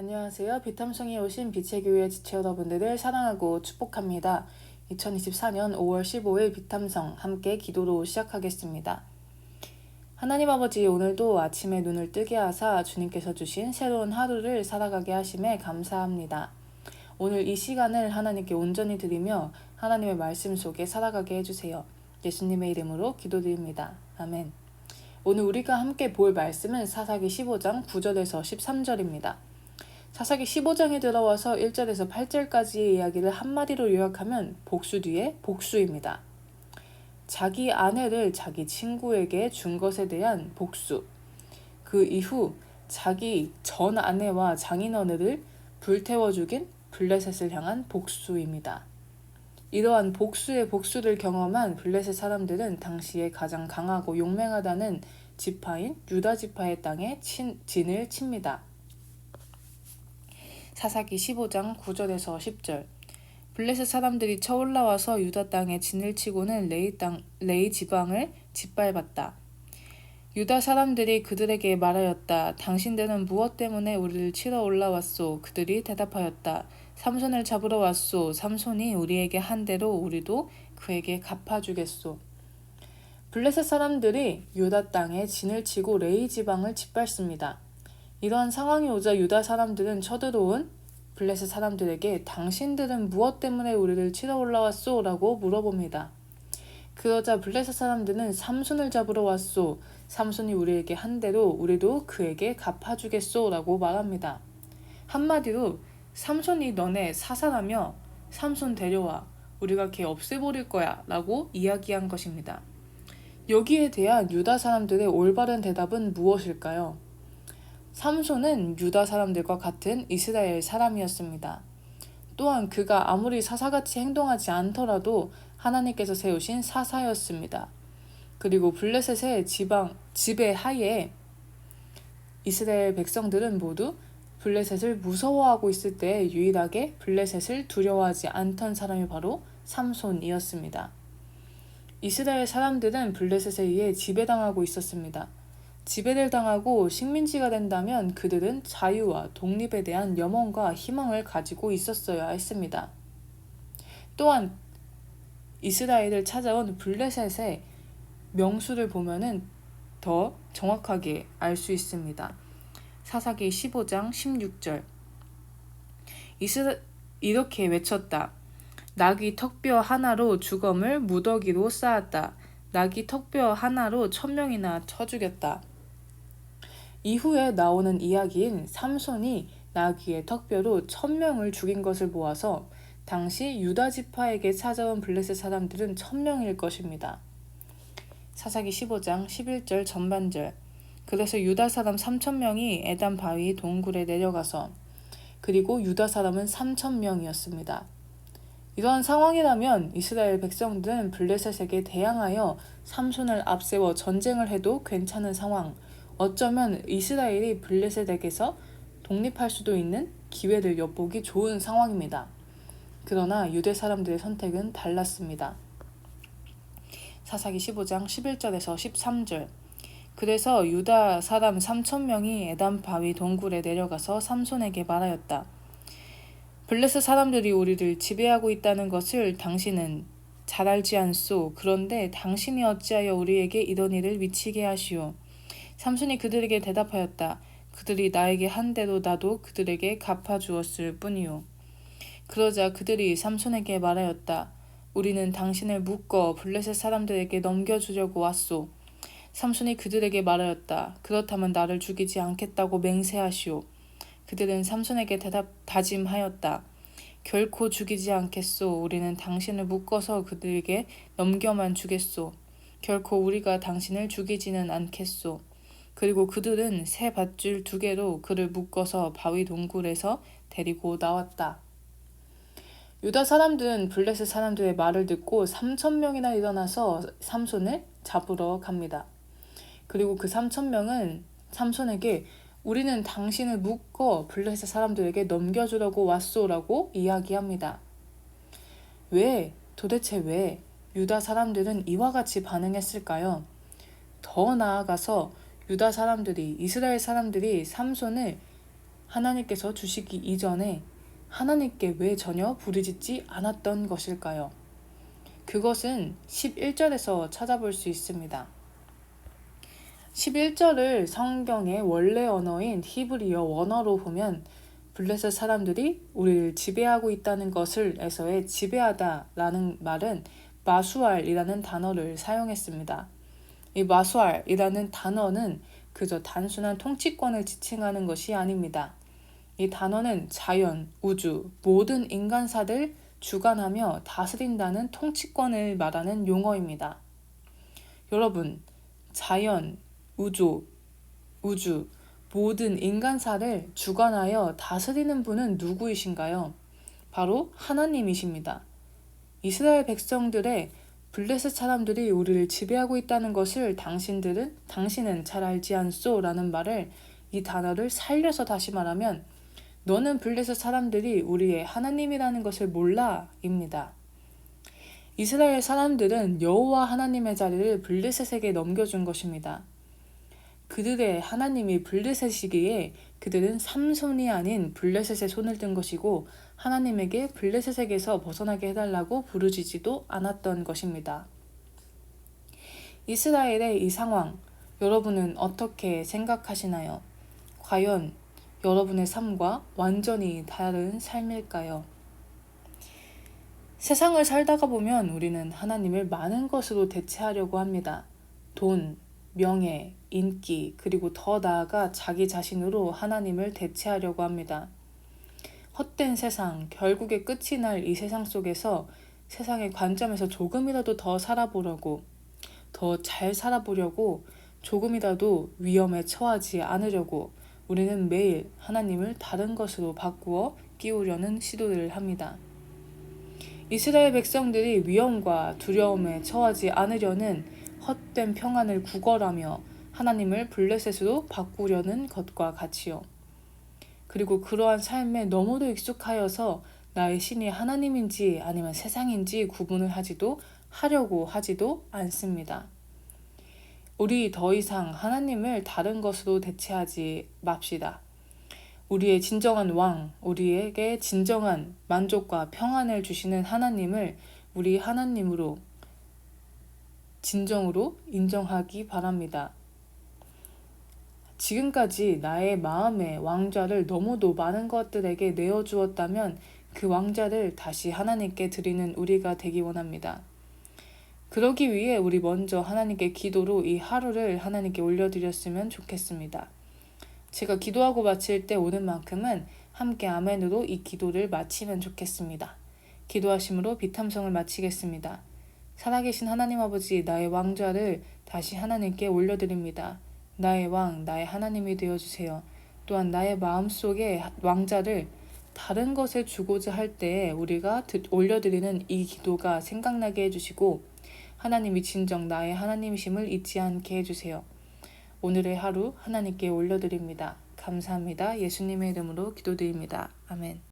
안녕하세요. 비탐성에 오신 빛의 교회 지체 여러분들을 사랑하고 축복합니다. 2024년 5월 15일 비탐성 함께 기도로 시작하겠습니다. 하나님 아버지, 오늘도 아침에 눈을 뜨게 하사 주님께서 주신 새로운 하루를 살아가게 하심에 감사합니다. 오늘 이 시간을 하나님께 온전히 드리며 하나님의 말씀 속에 살아가게 해주세요. 예수님의 이름으로 기도드립니다. 아멘. 오늘 우리가 함께 볼 말씀은 사사기 15장 9절에서 13절입니다. 사사기 15장에 들어와서 1절에서 8절까지의 이야기를 한마디로 요약하면 복수 뒤에 복수입니다. 자기 아내를 자기 친구에게 준 것에 대한 복수, 그 이후 자기 전 아내와 장인어른을 불태워 죽인 블레셋을 향한 복수입니다. 이러한 복수의 복수를 경험한 블레셋 사람들은 당시에 가장 강하고 용맹하다는 지파인 유다 지파의 땅에 진을 칩니다. 사사기 15장 9절에서 10절. 블레셋 사람들이 쳐올라와서 유다 땅에 진을 치고는 레이 지방을 짓밟았다. 유다 사람들이 그들에게 말하였다. 당신들은 무엇 때문에 우리를 치러 올라왔소? 그들이 대답하였다. 삼손을 잡으러 왔소. 삼손이 우리에게 한 대로 우리도 그에게 갚아주겠소. 블레셋 사람들이 유다 땅에 진을 치고 레이 지방을 짓밟습니다. 이러한 상황이 오자 유다 사람들은 쳐들어온 블레셋 사람들에게 당신들은 무엇 때문에 우리를 치러 올라왔소? 라고 물어봅니다. 그러자 블레셋 사람들은 삼손을 잡으러 왔소. 삼손이 우리에게 한 대로 우리도 그에게 갚아주겠소? 라고 말합니다. 한마디로 삼손이 너네 사살하며 삼손 데려와. 우리가 걔 없애버릴 거야. 라고 이야기한 것입니다. 여기에 대한 유다 사람들의 올바른 대답은 무엇일까요? 삼손은 유다 사람들과 같은 이스라엘 사람이었습니다. 또한 그가 아무리 사사같이 행동하지 않더라도 하나님께서 세우신 사사였습니다. 그리고 블레셋의 지배 하에 이스라엘 백성들은 모두 블레셋을 무서워하고 있을 때 유일하게 블레셋을 두려워하지 않던 사람이 바로 삼손이었습니다. 이스라엘 사람들은 블레셋에 의해 지배당하고 있었습니다. 지배를 당하고 식민지가 된다면 그들은 자유와 독립에 대한 염원과 희망을 가지고 있었어야 했습니다. 또한 이스라엘을 찾아온 블레셋의 명수를 보면은 더 정확하게 알 수 있습니다. 사사기 15장 16절. 이렇게 외쳤다. 나귀 턱뼈 하나로 주검을 무더기로 쌓았다. 나귀 턱뼈 하나로 1000명이나 쳐 죽였다. 이후에 나오는 이야기인 삼손이 나귀의 턱뼈로 1000명을 죽인 것을 보아서 당시 유다 지파에게 찾아온 블레셋 사람들은 1000명일 것입니다. 사사기 15장 11절 전반절. 그래서 유다 사람 3000명이 에단 바위 동굴에 내려가서, 그리고 유다 사람은 3000명이었습니다. 이러한 상황이라면 이스라엘 백성들은 블레셋에게 대항하여 삼손을 앞세워 전쟁을 해도 괜찮은 상황, 어쩌면 이스라엘이 블레셋에게서 독립할 수도 있는 기회를 엿보기 좋은 상황입니다. 그러나 유대 사람들의 선택은 달랐습니다. 사사기 15장 11절에서 13절. 그래서 유다 사람 3000명이 에단 바위 동굴에 내려가서 삼손에게 말하였다. 블레셋 사람들이 우리를 지배하고 있다는 것을 당신은 잘 알지 않소. 그런데 당신이 어찌하여 우리에게 이런 일을 미치게 하시오. 삼손이 그들에게 대답하였다. 그들이 나에게 한 대로 나도 그들에게 갚아주었을 뿐이요. 그러자 그들이 삼손에게 말하였다. 우리는 당신을 묶어 블레셋 사람들에게 넘겨주려고 왔소. 삼손이 그들에게 말하였다. 그렇다면 나를 죽이지 않겠다고 맹세하시오. 그들은 삼손에게 다짐하였다. 결코 죽이지 않겠소. 우리는 당신을 묶어서 그들에게 넘겨만 주겠소. 결코 우리가 당신을 죽이지는 않겠소. 그리고 그들은 새 밧줄 2개로 그를 묶어서 바위 동굴에서 데리고 나왔다. 유다 사람들은 블레셋 사람들의 말을 듣고 3000명이나 일어나서 삼손을 잡으러 갑니다. 그리고 그 3000명은 삼손에게 우리는 당신을 묶어 블레셋 사람들에게 넘겨주려고 왔소라고 이야기합니다. 도대체 왜 유다 사람들은 이와 같이 반응했을까요? 더 나아가서 이스라엘 사람들이 삼손을 하나님께서 주시기 이전에 하나님께 왜 전혀 부르짖지 않았던 것일까요? 그것은 11절에서 찾아볼 수 있습니다. 11절을 성경의 원래 언어인 히브리어 원어로 보면 블레셋 사람들이 우리를 지배하고 있다는 것을 에서의 지배하다라는 말은 마수알이라는 단어를 사용했습니다. 이 마수알이라는 단어는 그저 단순한 통치권을 지칭하는 것이 아닙니다. 이 단어는 자연, 우주, 모든 인간사를 주관하며 다스린다는 통치권을 말하는 용어입니다. 여러분, 자연, 우주, 모든 인간사를 주관하여 다스리는 분은 누구이신가요? 바로 하나님이십니다. 이스라엘 백성들의 블레셋 사람들이 우리를 지배하고 있다는 것을 당신은 잘 알지 않소? 라는 말을 이 단어를 살려서 다시 말하면 너는 블레셋 사람들이 우리의 하나님이라는 것을 몰라? 입니다. 이스라엘 사람들은 여호와 하나님의 자리를 블레셋에게 넘겨준 것입니다. 그들의 하나님이 블레셋이기에 그들은 삼손이 아닌 블레셋에 손을 든 것이고 하나님에게 블레셋에게서 벗어나게 해달라고 부르짖지도 않았던 것입니다. 이스라엘의 이 상황, 여러분은 어떻게 생각하시나요? 과연 여러분의 삶과 완전히 다른 삶일까요? 세상을 살다가 보면 우리는 하나님을 많은 것으로 대체하려고 합니다. 돈, 명예, 인기, 그리고 더 나아가 자기 자신으로 하나님을 대체하려고 합니다. 헛된 세상, 결국에 끝이 날 이 세상 속에서 세상의 관점에서 조금이라도 더 살아보려고, 더 잘 살아보려고, 조금이라도 위험에 처하지 않으려고 우리는 매일 하나님을 다른 것으로 바꾸어 끼우려는 시도를 합니다. 이스라엘 백성들이 위험과 두려움에 처하지 않으려는 헛된 평안을 구걸하며 하나님을 블레셋으로 바꾸려는 것과 같이요. 그리고 그러한 삶에 너무도 익숙하여서 나의 신이 하나님인지 아니면 세상인지 구분을 하려고 하지도 않습니다. 우리 더 이상 하나님을 다른 것으로 대체하지 맙시다. 우리의 진정한 왕, 우리에게 진정한 만족과 평안을 주시는 하나님을 우리 하나님으로 진정으로 인정하기 바랍니다. 지금까지 나의 마음의 왕좌를 너무도 많은 것들에게 내어주었다면 그 왕좌를 다시 하나님께 드리는 우리가 되기 원합니다. 그러기 위해 우리 먼저 하나님께 기도로 이 하루를 하나님께 올려드렸으면 좋겠습니다. 제가 기도하고 마칠 때 오늘만큼은 함께 아멘으로 이 기도를 마치면 좋겠습니다. 기도하심으로 비탐성을 마치겠습니다. 살아계신 하나님 아버지, 나의 왕좌를 다시 하나님께 올려드립니다. 나의 왕, 나의 하나님이 되어주세요. 또한 나의 마음속에 왕좌를 다른 것에 주고자 할 때에 우리가 올려드리는 이 기도가 생각나게 해주시고 하나님이 진정 나의 하나님이심을 잊지 않게 해주세요. 오늘의 하루 하나님께 올려드립니다. 감사합니다. 예수님의 이름으로 기도드립니다. 아멘.